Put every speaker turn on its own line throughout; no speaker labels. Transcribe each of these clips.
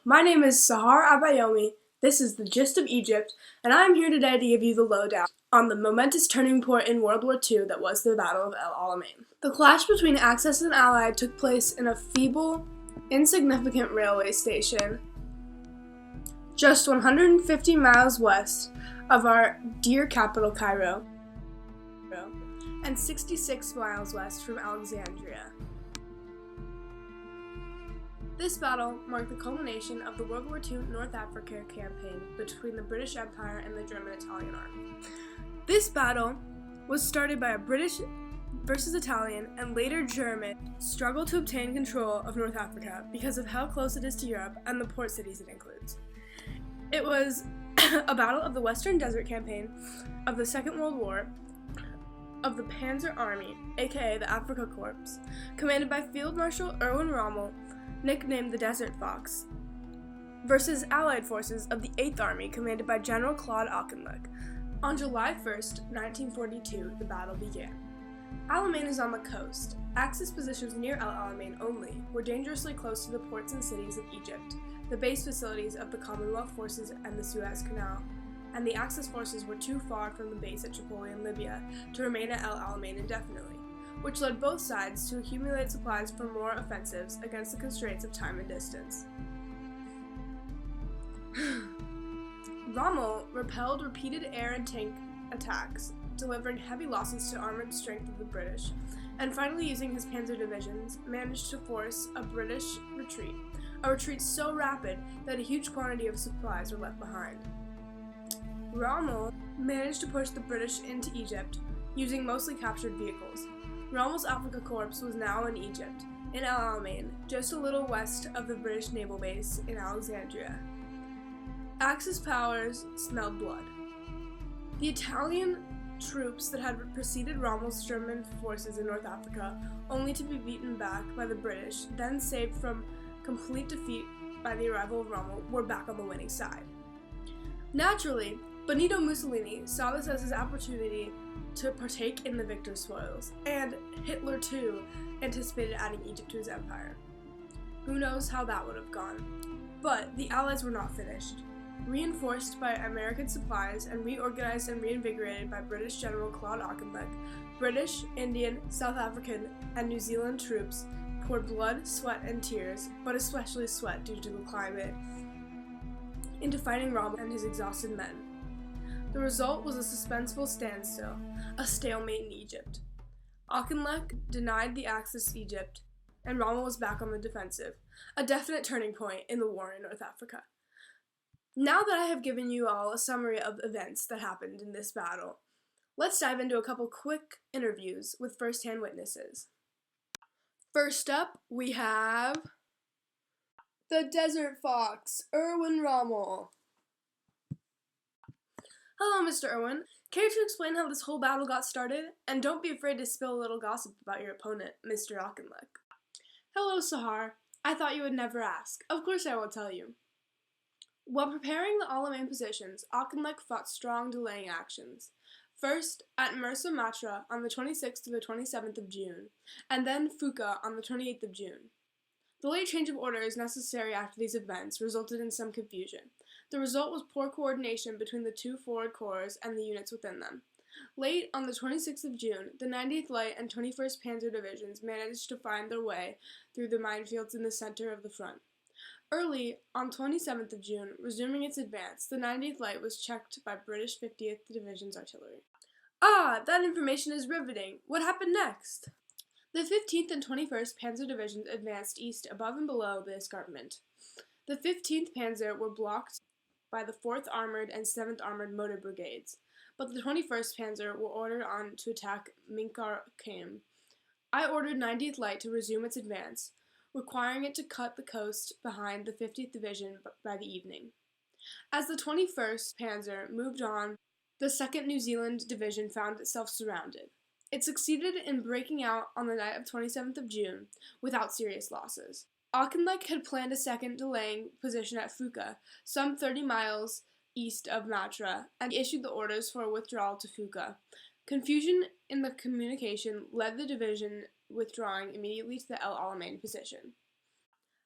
My name is Sahar Abayomi. This is the Gist of Egypt, and I am here today to give you the lowdown on the momentous turning point in World War II that was the Battle of El Alamein. The clash between Axis and Allied took place in a feeble, insignificant railway station just 150 miles west of our dear capital Cairo, and 66 miles west from Alexandria. This battle marked the culmination of the World War II North Africa campaign between the British Empire and the German-Italian army. This battle was started by a British versus Italian and later German struggle to obtain control of North Africa because of how close it is to Europe and the port cities it includes. It was a battle of the Western Desert Campaign of the Second World War of the Panzer Army, aka the Afrika Korps, commanded by Field Marshal Erwin Rommel, nicknamed the Desert Fox, versus Allied forces of the 8th Army commanded by General Claude Auchinleck. On July 1st, 1942, the battle began. Alamein is on the coast. Axis positions near El Alamein only were dangerously close to the ports and cities of Egypt, the base facilities of the Commonwealth forces and the Suez Canal, and the Axis forces were too far from the base at Tripoli in Libya to remain at El Alamein indefinitely, which led both sides to accumulate supplies for more offensives against the constraints of time and distance. Rommel repelled repeated air and tank attacks, delivering heavy losses to armored strength of the British, and finally using his panzer divisions, managed to force a British retreat, a retreat so rapid that a huge quantity of supplies were left behind. Rommel managed to push the British into Egypt, using mostly captured vehicles. Rommel's Afrika Korps was now in Egypt, in El Alamein, just a little west of the British naval base in Alexandria. Axis powers smelled blood. The Italian troops that had preceded Rommel's German forces in North Africa, only to be beaten back by the British, then saved from complete defeat by the arrival of Rommel, were back on the winning side. Naturally, Benito Mussolini saw this as his opportunity to partake in the victor's spoils, and Hitler too anticipated adding Egypt to his empire. Who knows how that would have gone? But the Allies were not finished. Reinforced by American supplies and reorganized and reinvigorated by British General Claude Auchinleck, British, Indian, South African, and New Zealand troops poured blood, sweat, and tears, but especially sweat due to the climate, into fighting Rommel and his exhausted men. The result was a suspenseful standstill, a stalemate in Egypt. Auchinleck denied the Axis Egypt, and Rommel was back on the defensive, a definite turning point in the war in North Africa. Now that I have given you all a summary of events that happened in this battle, let's dive into a couple quick interviews with first-hand witnesses. First up, we have the Desert Fox, Erwin Rommel. Hello, Mr. Erwin. Care to explain how this whole battle got started? And don't be afraid to spill a little gossip about your opponent, Mr. Auchinleck. Hello, Sahar. I thought you would never ask. Of course I will tell you. While preparing the Alamein positions, Auchinleck fought strong delaying actions. First, at Mersa Matruh on the 26th to the 27th of June, and then Fuka on the 28th of June. The late change of orders necessary after these events resulted in some confusion. The result was poor coordination between the two forward corps and the units within them. Late on the 26th of June, the 90th Light and 21st Panzer Divisions managed to find their way through the minefields in the center of the front. Early on 27th of June, resuming its advance, the 90th Light was checked by British 50th Division's artillery. Ah, that information is riveting. What happened next? The 15th and 21st Panzer Divisions advanced east above and below the escarpment. The 15th Panzer were blocked by the 4th Armored and 7th Armored Motor Brigades, but the 21st Panzer were ordered on to attack Minkar Kaim. I ordered 90th Light to resume its advance, requiring it to cut the coast behind the 50th Division by the evening. As the 21st Panzer moved on, the 2nd New Zealand Division found itself surrounded. It succeeded in breaking out on the night of 27th of June without serious losses. Auchinleck had planned a second delaying position at Fuka, some 30 miles east of Matruh, and issued the orders for a withdrawal to Fuka. Confusion in the communication led the division withdrawing immediately to the El Alamein position.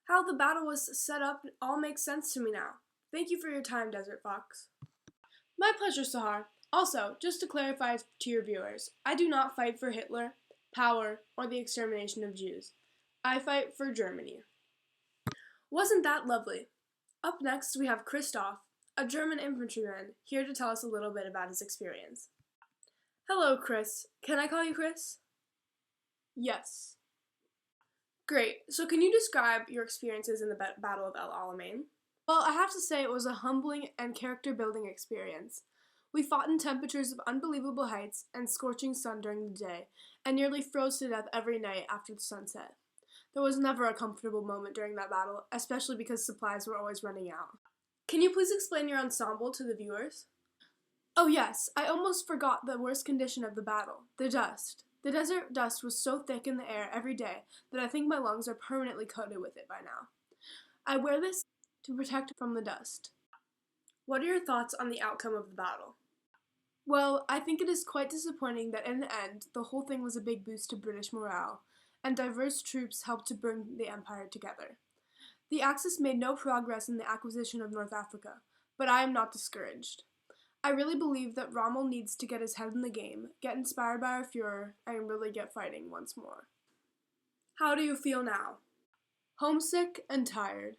How the battle was set up all makes sense to me now. Thank you for your time, Desert Fox. My pleasure, Sahar. Also, just to clarify to your viewers, I do not fight for Hitler, power, or the extermination of Jews. I fight for Germany. Wasn't that lovely? Up next, we have Christoph, a German infantryman, here to tell us a little bit about his experience. Hello, Chris. Can I call you Chris? Yes. Great. So can you describe your experiences in the Battle of El Alamein? Well, I have to say it was a humbling and character-building experience. We fought in temperatures of unbelievable heights and scorching sun during the day, and nearly froze to death every night after the sunset. There was never a comfortable moment during that battle, especially because supplies were always running out. Can you please explain your ensemble to the viewers? Oh yes, I almost forgot the worst condition of the battle, the dust. The desert dust was so thick in the air every day that I think my lungs are permanently coated with it by now. I wear this to protect from the dust. What are your thoughts on the outcome of the battle? Well, I think it is quite disappointing that in the end, the whole thing was a big boost to British morale, and diverse troops helped to bring the empire together. The Axis made no progress in the acquisition of North Africa, but I am not discouraged. I really believe that Rommel needs to get his head in the game, get inspired by our Führer, and really get fighting once more. How do you feel now? Homesick and tired.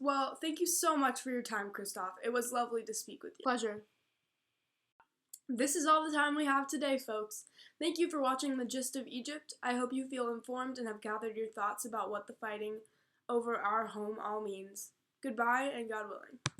Well, thank you so much for your time, Christoph. It was lovely to speak with you. Pleasure. This is all the time we have today, folks. Thank you for watching The Gist of Egypt. I hope you feel informed and have gathered your thoughts about what the fighting over our home all means. Goodbye, and God willing.